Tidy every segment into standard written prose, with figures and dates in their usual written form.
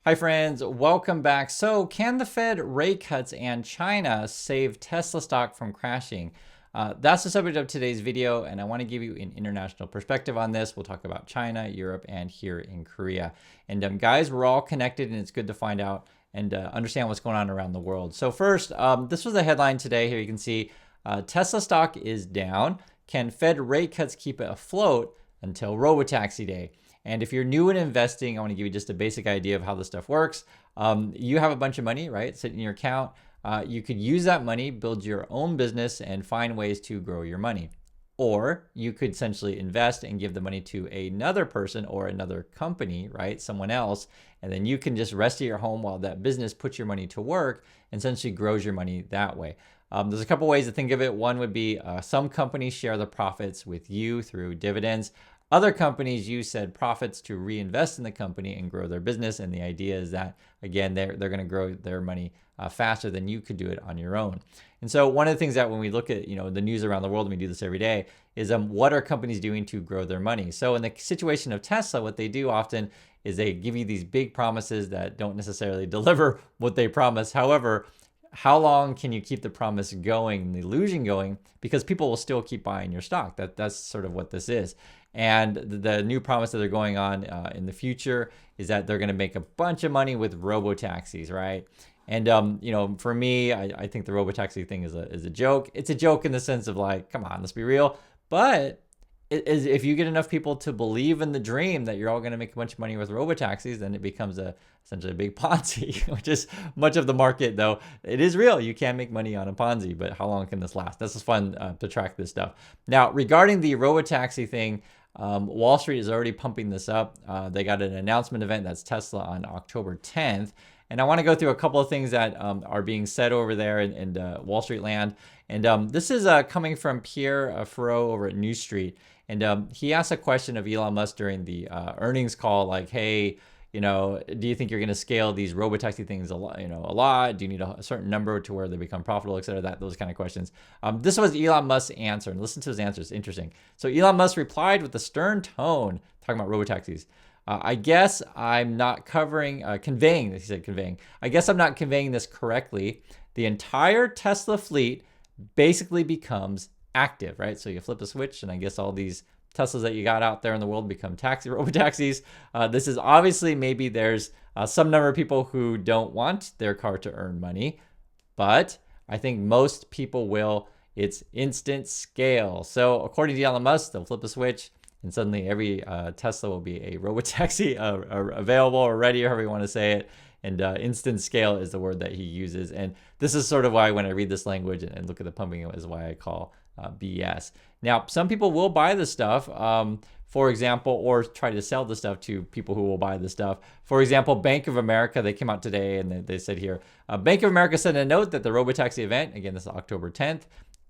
Hi friends, welcome back. So can the Fed rate cuts and China save Tesla stock from crashing? That's the subject of today's video, and I want to give you an international perspective on this. We'll talk about China, Europe, and here in Korea. And guys, we're all connected, and it's good to find out and understand what's going on around the world. So first, this was the headline today. Here you can see Tesla stock is down. Can Fed rate cuts keep it afloat until Robotaxi day? And if you're new in investing, I want to give you just a basic idea of how this stuff works. You have a bunch of money, right, sitting in your account. You could use that money, build your own business, and find ways to grow your money. Or you could essentially invest and give the money to another person or another company, right, someone else, and then you can just rest at your home while that business puts your money to work and essentially grows your money that way. There's a couple ways to think of it. One would be some companies share the profits with you through dividends. Other companies use said profits to reinvest in the company and grow their business. And the idea is that, again, they're going to grow their money faster than you could do it on your own. And so one of the things that when we look at the news around the world, and we do this every day, is what are companies doing to grow their money? So in the situation of Tesla, what they do often is they give you these big promises that don't necessarily deliver what they promise. However, how long can you keep the promise going and the illusion going? Because people will still keep buying your stock. That's sort of what this is. And the new promise that they're going on in the future is that they're going to make a bunch of money with robotaxis, right? And for me, I think the robotaxi thing is a joke. It's a joke in the sense of like, come on, let's be real. But if you get enough people to believe in the dream that you're all going to make a bunch of money with robotaxis, then it becomes essentially a big Ponzi, which is much of the market, though. It is real. You can make money on a Ponzi, but how long can this last? This is fun to track this stuff. Now, regarding the robotaxi thing, Wall Street is already pumping this up. They got an announcement event, that's Tesla, on October 10th. And I want to go through a couple of things that are being said over there in Wall Street land. And this is coming from Pierre Farreau over at New Street. And he asked a question of Elon Musk during the earnings call, like, hey, do you think you're going to scale these robotaxi things a lot? Do you need a certain number to where they become profitable, et cetera? Those kind of questions. This was Elon Musk's answer, and listen to his answer. It's interesting. So Elon Musk replied with a stern tone, talking about robotaxis. I guess I'm not conveying this. He said conveying. I guess I'm not conveying this correctly. The entire Tesla fleet basically becomes active, right? So you flip a switch, and I guess all these Teslas that you got out there in the world become robotaxis. This is obviously, maybe there's some number of people who don't want their car to earn money, but I think most people will. It's instant scale. So according to Elon Musk, they'll flip a switch, and suddenly every Tesla will be a robotaxi available or ready, or however you want to say it. And instant scale is the word that he uses. And this is sort of why when I read this language and look at the pumping, is why I call BS. Now, some people will buy the stuff, for example, or try to sell the stuff to people who will buy the stuff. For example, Bank of America, they came out today and they said here, Bank of America sent a note that the robotaxi event, again, this is October 10th,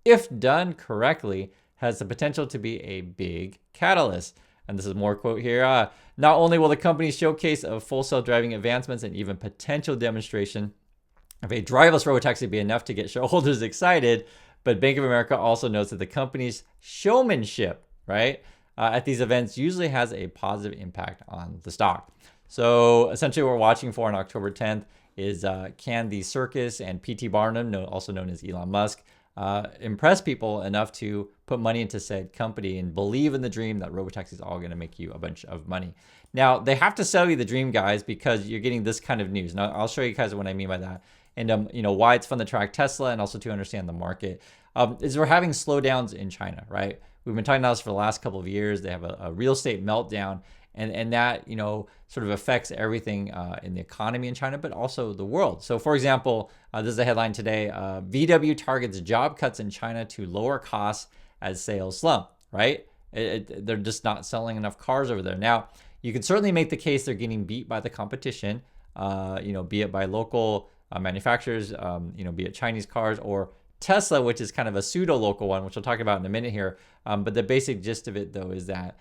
if done correctly, has the potential to be a big catalyst. And this is more quote here. Not only will the company showcase of full self-driving advancements and even potential demonstration of a driverless robotaxi be enough to get shareholders excited, but Bank of America also notes that the company's showmanship, right, at these events usually has a positive impact on the stock. So essentially what we're watching for on October 10th is can the circus and P.T. Barnum, also known as Elon Musk, impress people enough to put money into said company and believe in the dream that robotaxi is all going to make you a bunch of money. Now, they have to sell you the dream, guys, because you're getting this kind of news. Now, I'll show you guys what I mean by that. And why it's fun to track Tesla and also to understand the market is we're having slowdowns in China, right? We've been talking about this for the last couple of years. They have a real estate meltdown, and that sort of affects everything in the economy in China, but also the world. So, for example, this is a headline today: VW targets job cuts in China to lower costs as sales slump. Right? They're just not selling enough cars over there. Now, you can certainly make the case they're getting beat by the competition. Be it by local manufacturers, be it Chinese cars or Tesla, which is kind of a pseudo local one, which we'll talk about in a minute here. But the basic gist of it, though, is that,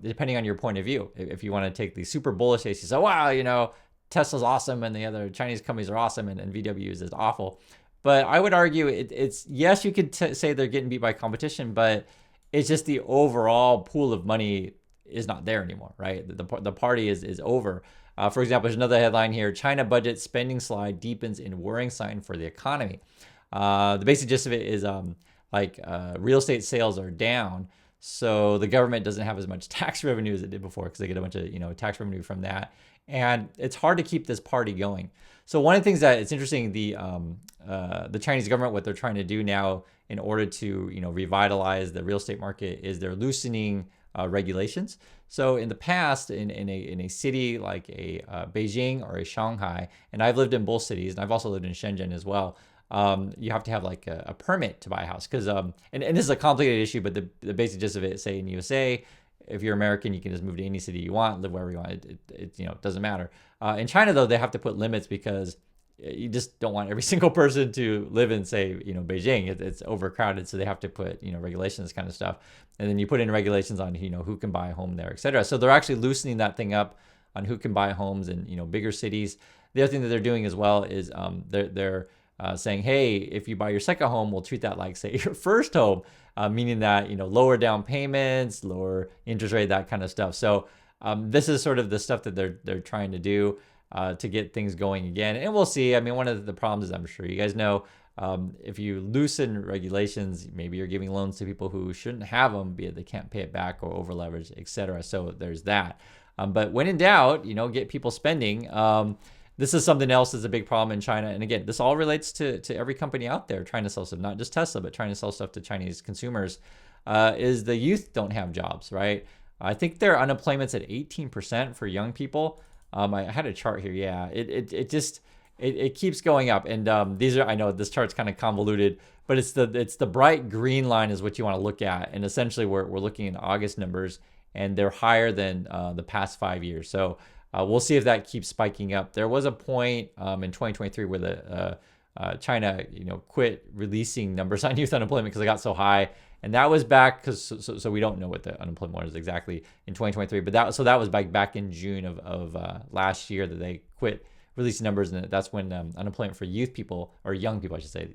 depending on your point of view, if you want to take the super bullish case, you say, wow, Tesla's awesome and the other Chinese companies are awesome and VW is awful. But I would argue it's yes, you could say they're getting beat by competition, but it's just the overall pool of money is not there anymore, right? The party is over. For example, there's another headline here: China budget spending slide deepens in worrying sign for the economy. The basic gist of it is real estate sales are down, so the government doesn't have as much tax revenue as it did before because they get a bunch of tax revenue from that, and it's hard to keep this party going. So one of the things that it's interesting, the Chinese government, what they're trying to do now in order to revitalize the real estate market is they're loosening regulations. So in the past, in a city like a Beijing or a Shanghai, and I've lived in both cities, and I've also lived in Shenzhen as well. You have to have like a permit to buy a house because and this is a complicated issue, but the basic gist of it, say in USA, if you're American, you can just move to any city you want, live wherever you want. It doesn't matter. In China, though, they have to put limits because you just don't want every single person to live in, say, Beijing. It's overcrowded, so they have to put, regulations, kind of stuff. And then you put in regulations on, who can buy a home there, et cetera. So they're actually loosening that thing up on who can buy homes in, bigger cities. The other thing that they're doing as well is they're saying, hey, if you buy your second home, we'll treat that like, say, your first home, meaning that, lower down payments, lower interest rate, that kind of stuff. So this is sort of the stuff that they're trying to do to get things going again. And we'll see. I mean, one of the problems is, I'm sure you guys know, if you loosen regulations, maybe you're giving loans to people who shouldn't have them, be it they can't pay it back or over leverage, et cetera. So there's that. But when in doubt, get people spending. This is something else that's a big problem in China. And again, this all relates to every company out there trying to sell stuff, not just Tesla, but trying to sell stuff to Chinese consumers, is the youth don't have jobs, right? I think their unemployment's at 18% for young people. I had a chart here. Yeah, it keeps going up. And these are, I know this chart's kind of convoluted, but it's the bright green line is what you want to look at. And essentially we're looking at August numbers, and they're higher than the past 5 years. So we'll see if that keeps spiking up. There was a point in 2023 where China, quit releasing numbers on youth unemployment because it got so high, and that was back because so we don't know what the unemployment was exactly in 2023. But that was back in June of last year that they quit releasing numbers, and that's when unemployment for youth people, or young people, I should say,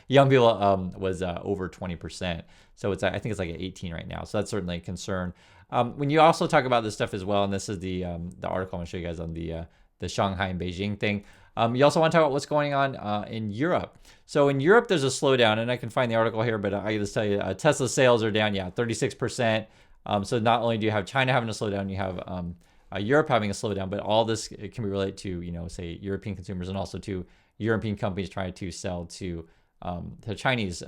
young people was over 20%. So I think it's like at 18 right now. So that's certainly a concern. When you also talk about this stuff as well, and this is the article I'm going to show you guys on the Shanghai and Beijing thing. You also want to talk about what's going on in Europe. So in Europe, there's a slowdown, and I can find the article here, but I just tell you, Tesla sales are down, 36%. So not only do you have China having a slowdown, you have Europe having a slowdown, but all this can be related to, say, European consumers, and also to European companies trying to sell to Chinese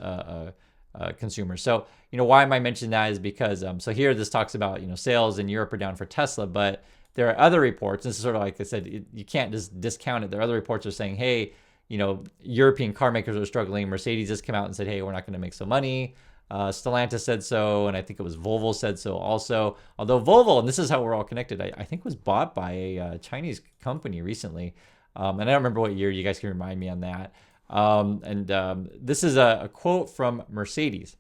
consumers. So, why am I mentioning that is because, so here this talks about, sales in Europe are down for Tesla, but there are other reports. This is sort of like I said, you can't just discount it. There are other reports are saying, hey, European car makers are struggling. Mercedes just came out and said, hey, we're not going to make so money. Stellantis said so, and I think it was Volvo said so also. Although Volvo, and this is how we're all connected, I think was bought by a Chinese company recently. And I don't remember what year. You guys can remind me on that. This is a quote from Mercedes.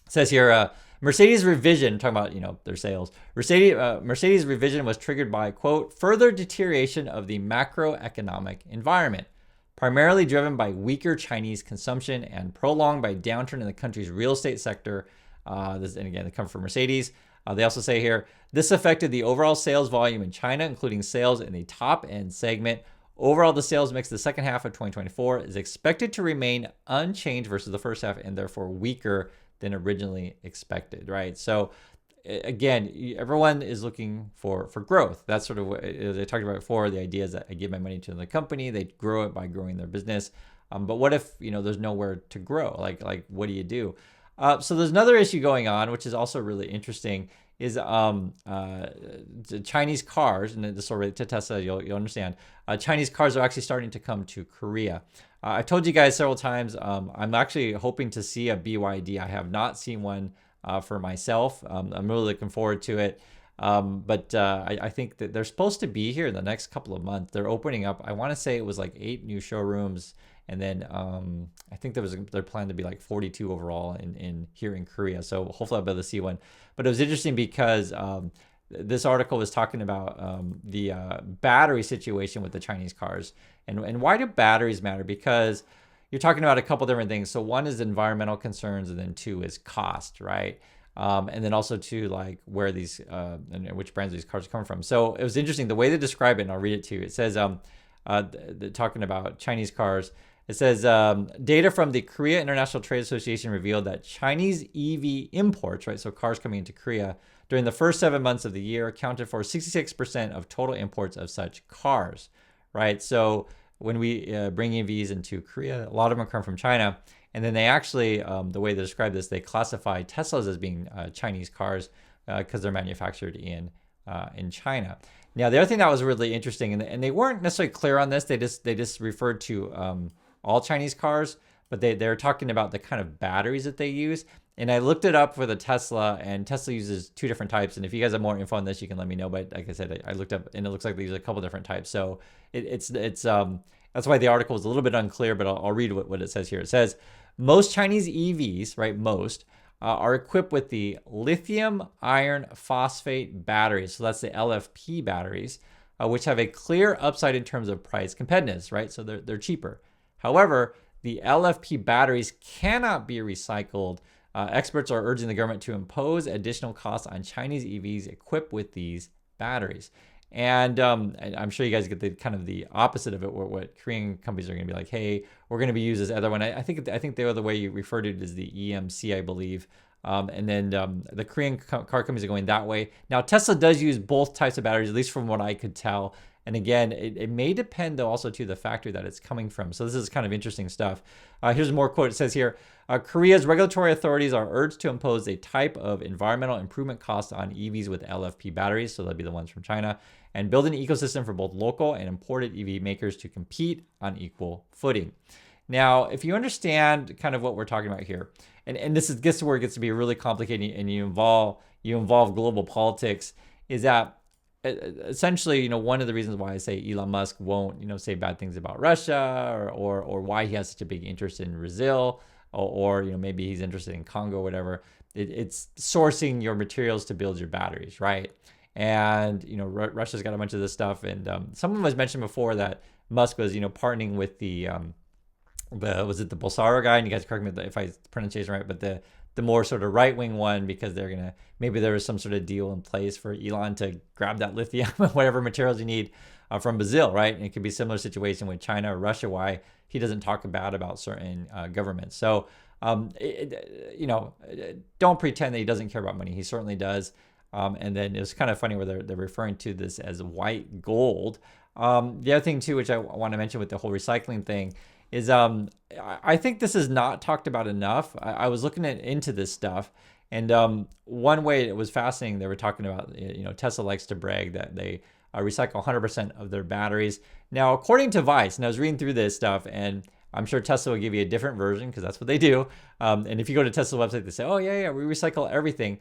It says here, Mercedes revision, talking about, their sales. Mercedes revision was triggered by, quote, further deterioration of the macroeconomic environment, primarily driven by weaker Chinese consumption and prolonged by downturn in the country's real estate sector. And again, they come from Mercedes. They also say here, this affected the overall sales volume in China, including sales in the top end segment. Overall, the sales mix the second half of 2024 is expected to remain unchanged versus the first half, and therefore weaker than originally expected, right? So again, everyone is looking for growth. That's sort of what, as I talked about before, the idea is that I give my money to the company, they grow it by growing their business. But what if, there's nowhere to grow? Like what do you do? So there's another issue going on, which is also really interesting, is the Chinese cars, and this will relate to Tesla, you'll understand. Chinese cars are actually starting to come to Korea. I've told you guys several times, I'm actually hoping to see a BYD. I have not seen one for myself. I'm really looking forward to it. But I think that they're supposed to be here in the next couple of months. They're opening up, I want to say it was like 8 new showrooms. And then I think they're planned to be like 42 overall in here in Korea. So hopefully I'll be able to see one. But it was interesting because this article was talking about the battery situation with the Chinese cars. And why do batteries matter? Because you're talking about a couple different things. So one is environmental concerns, and then two is cost, right? and then also to like where these and which brands these cars come from. So it was interesting the way they describe it, and I'll read it to you. It says, talking about Chinese cars, it says data from the Korea International Trade Association revealed that Chinese EV imports, right, so cars coming into Korea, during the first 7 months of the year accounted for 66% of total imports of such cars, right? So when we bring EVs into Korea, a lot of them come from China. And then they actually, the way they describe this, they classify Teslas as being Chinese cars because they're manufactured in China. Now, the other thing that was really interesting, and they weren't necessarily clear on this, they just referred to all Chinese cars, but they're talking about the kind of batteries that they use. And I looked it up for the Tesla, and Tesla uses 2 different types. And if you guys have more info on this, you can let me know. But like I said, I looked up, and it looks like they use a couple different types. So it's that's why the article is a little bit unclear, but I'll read what it says here. It says, most Chinese EVs, right, most, are equipped with the lithium iron phosphate batteries. So that's the LFP batteries, which have a clear upside in terms of price competitiveness, right? So they're cheaper. However, the LFP batteries cannot be recycled. Experts are urging the government to impose additional costs on Chinese EVs equipped with these batteries. And I'm sure you guys get the kind of the opposite of it, where what Korean companies are going to be like, hey, we're going to be used as other one. I think the other way you referred to it is the EMC, I believe. And then the Korean car companies are going that way. Now, Tesla does use both types of batteries, at least from what I could tell. And again, it may depend, though, also to the factory that it's coming from. So this is kind of interesting stuff. Here's more quote. It says here, Korea's regulatory authorities are urged to impose a type of environmental improvement cost on EVs with LFP batteries, so that'll be the ones from China, and build an ecosystem for both local and imported EV makers to compete on equal footing. Now, if you understand kind of what we're talking about here, and this gets to where it gets to be really complicated, and you involve global politics, is that essentially, one of the reasons why I say Elon Musk won't, say bad things about Russia, or why he has such a big interest in Brazil, or maybe he's interested in Congo, or whatever. It's sourcing your materials to build your batteries, right? And Russia's got a bunch of this stuff, and someone was mentioned before that Musk was partnering with the was it the Bolsonaro guy? And you guys correct me if I pronunciation right, but the more sort of right-wing one, because maybe there was some sort of deal in place for Elon to grab that lithium and whatever materials you need from Brazil, right? And it could be a similar situation with China or Russia, why he doesn't talk bad about certain governments. So, don't pretend that he doesn't care about money. He certainly does. And then it was kind of funny where they're referring to this as white gold. The other thing too, which I want to mention with the whole recycling thing, is I think this is not talked about enough. I was looking into this stuff, and one way it was fascinating, they were talking about, Tesla likes to brag that they recycle 100% of their batteries. Now, according to Vice, and I was reading through this stuff, and I'm sure Tesla will give you a different version because that's what they do. And if you go to Tesla's website, they say, oh, yeah, we recycle everything.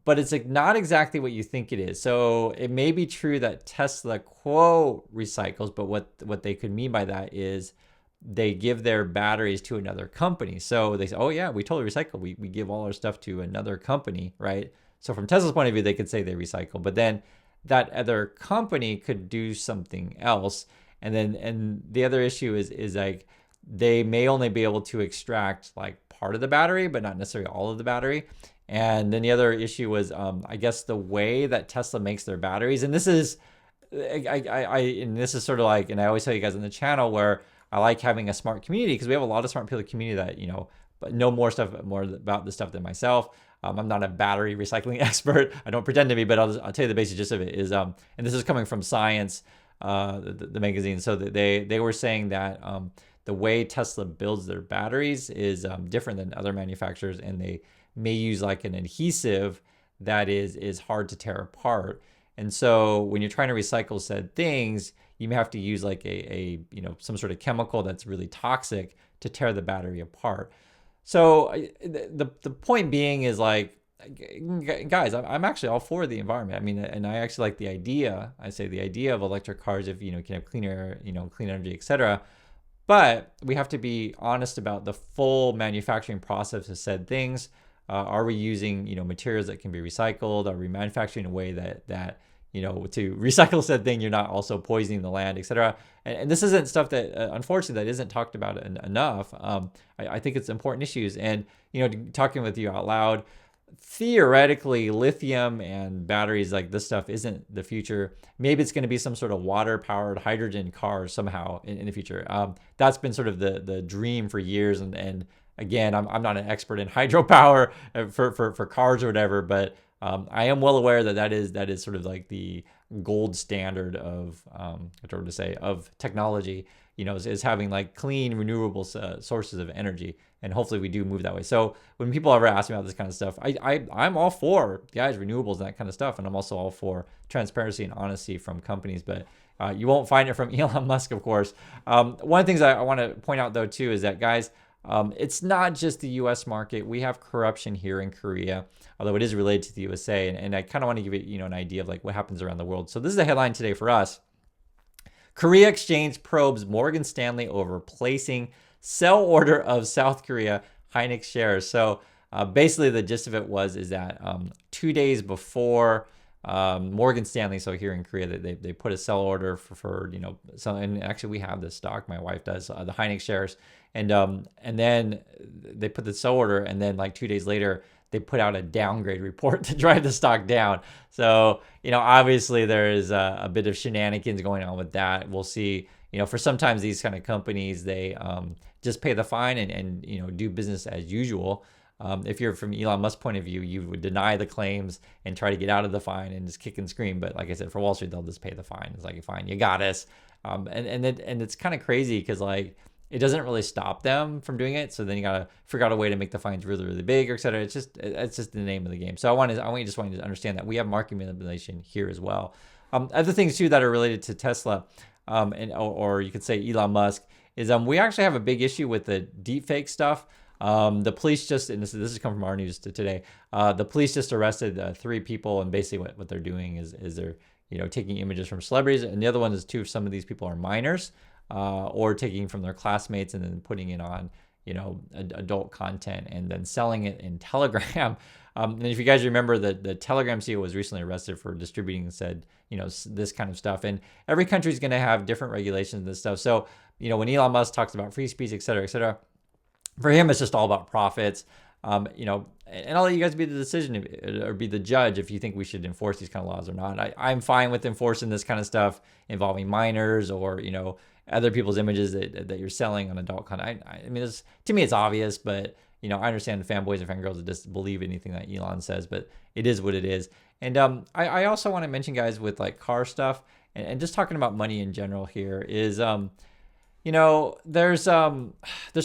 But it's like not exactly what you think it is. So it may be true that Tesla, quote, recycles, but what they could mean by that is they give their batteries to another company. So they say, oh yeah, we totally recycle. We give all our stuff to another company, right? So from Tesla's point of view, they could say they recycle, but then that other company could do something else. And the other issue is like, they may only be able to extract like part of the battery, but not necessarily all of the battery. And then the other issue was, I guess, the way that Tesla makes their batteries. And this is, and this is sort of like, and I always tell you guys on the channel where I like having a smart community, because we have a lot of smart people in the community that, but know more about this stuff than myself. I'm not a battery recycling expert. I don't pretend to be, but I'll tell you the basic gist of it is, and this is coming from Science, the magazine. So they were saying that the way Tesla builds their batteries is different than other manufacturers, and they may use like an adhesive that is hard to tear apart. And so when you're trying to recycle said things, you may have to use like a some sort of chemical that's really toxic to tear the battery apart. So the point being is like, guys, I'm actually all for the environment. I mean, and I actually like the idea. I say the idea of electric cars, if can have clean air, clean energy, etc. But we have to be honest about the full manufacturing process of said things. Are we using materials that can be recycled? Are we manufacturing in a way that to recycle said thing, you're not also poisoning the land, etc. And this isn't stuff that, unfortunately, that isn't talked about enough. I think it's important issues. And, talking with you out loud, theoretically, lithium and batteries like this stuff isn't the future. Maybe it's going to be some sort of water-powered hydrogen car somehow in the future. That's been sort of the dream for years. And again, I'm not an expert in hydropower for cars or whatever, but I am well aware that that is sort of like the gold standard of what to say, of technology. Is having like clean, renewable sources of energy, and hopefully we do move that way. So when people ever ask me about this kind of stuff, I'm all for, guys, renewables and that kind of stuff, and I'm also all for transparency and honesty from companies, but you won't find it from Elon Musk, of course. One of the things I want to point out though too is that, guys, it's not just the U.S. market. We have corruption here in Korea, although it is related to the USA, and I kind of want to give it an idea of like what happens around the world. So this is the headline today for us. Korea Exchange probes Morgan Stanley over placing sell order of South Korea Hynix shares. So basically the gist of it is that 2 days before Morgan Stanley, so here in Korea, they put a sell order for and actually we have this stock, my wife does, the Hynix shares, and then they put the sell order, and then like 2 days later they put out a downgrade report to drive the stock down. So, obviously there is a bit of shenanigans going on with that. We'll see, for sometimes these kind of companies, they just pay the fine and do business as usual. If you're from Elon Musk's point of view, you would deny the claims and try to get out of the fine and just kick and scream. But like I said, for Wall Street, they'll just pay the fine. It's like, fine, you got us. And it's kind of crazy because like, it doesn't really stop them from doing it. So then you gotta figure out a way to make the fines really, really big, or et cetera. It's just the name of the game. So I want you to understand that we have market manipulation here as well. Other things too that are related to Tesla, or you could say Elon Musk, is we actually have a big issue with the deepfake stuff. The police just, and this has come from our news today. The police just arrested 3 people, and basically what they're doing is they're taking images from celebrities, and the other one is too, some of these people are minors. Or taking from their classmates and then putting it on, adult content and then selling it in Telegram. And if you guys remember, the Telegram CEO was recently arrested for distributing said, this kind of stuff. And every country is going to have different regulations and stuff. So, when Elon Musk talks about free speech, et cetera, for him, it's just all about profits. And I'll let you guys be the decision or be the judge if you think we should enforce these kind of laws or not. I'm fine with enforcing this kind of stuff involving minors or, other people's images that you're selling on adult content. I mean, to me, it's obvious, but, I understand the fanboys and fangirls that just believe anything that Elon says, but it is what it is. And I also want to mention, guys, with like car stuff and just talking about money in general here is, there's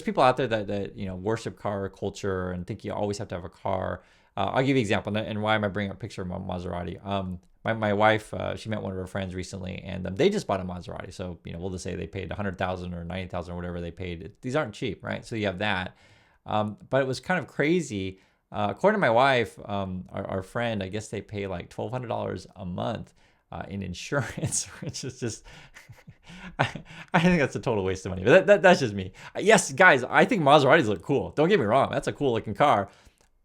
people out there that worship car culture and think you always have to have a car. I'll give you an example, and why am I bringing up a picture of a Maserati? My wife, she met one of her friends recently, and they just bought a Maserati. So we'll just say they paid $100,000 or $90,000 or whatever they paid. These aren't cheap, right? So you have that. But it was kind of crazy. According to my wife, our friend, I guess they pay like $1,200 a month in insurance, which is just, I think that's a total waste of money. But that's just me. Yes, guys, I think Maseratis look cool. Don't get me wrong. That's a cool looking car.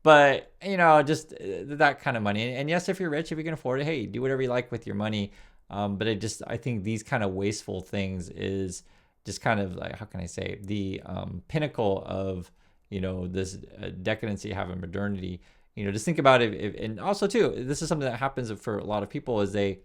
But, just that kind of money. And yes, if you're rich, if you can afford it, hey, do whatever you like with your money. But I think these kind of wasteful things is just kind of like, how can I say, the pinnacle of, this decadence you have in modernity. Just think about it. And also, too, this is something that happens for a lot of people is they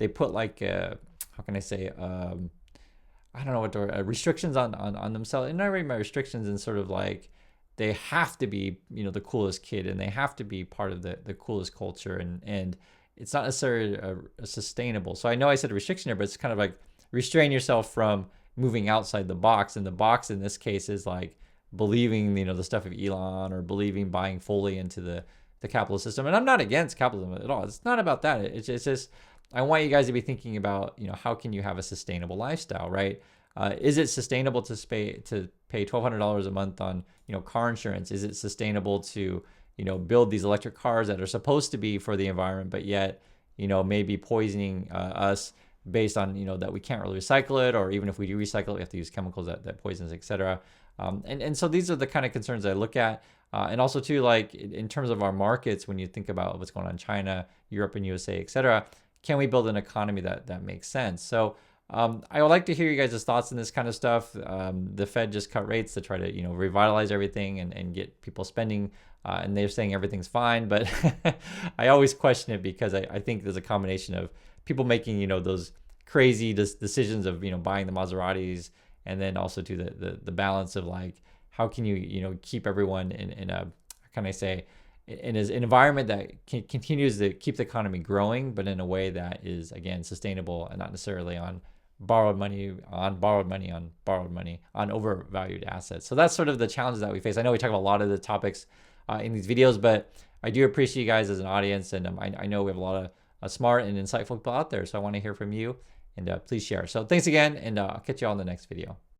put like, how can I say, I don't know what restrictions on themselves. And not really my restrictions in sort of like, they have to be, the coolest kid, and they have to be part of the coolest culture, and it's not necessarily a sustainable. So I know I said a restriction here, but it's kind of like restrain yourself from moving outside the box. And the box in this case is like believing, the stuff of Elon, or buying fully into the capitalist system. And I'm not against capitalism at all. It's not about that. It's just, I want you guys to be thinking about, how can you have a sustainable lifestyle, right? Is it sustainable to pay $1,200 a month on, car insurance? Is it sustainable to, build these electric cars that are supposed to be for the environment, but yet, maybe poisoning us based on, that we can't really recycle it, or even if we do recycle it, we have to use chemicals that poison us, et cetera. And so these are the kind of concerns I look at. And also too, like in terms of our markets, when you think about what's going on in China, Europe and USA, et cetera, can we build an economy that makes sense? So I would like to hear you guys' thoughts on this kind of stuff. The Fed just cut rates to try to, revitalize everything and get people spending. And they're saying everything's fine, but I always question it because I think there's a combination of people making, those crazy decisions of, buying the Maseratis, and then also to the balance of like, how can you, keep everyone in a, how can I say, in an environment that continues to keep the economy growing, but in a way that is, again, sustainable and not necessarily on borrowed money, on overvalued assets. So that's sort of the challenges that we face. I know we talk about a lot of the topics in these videos, but I do appreciate you guys as an audience, and I know we have a lot of smart and insightful people out there, so I want to hear from you, and please share. So thanks again, and I'll catch you all in the next video.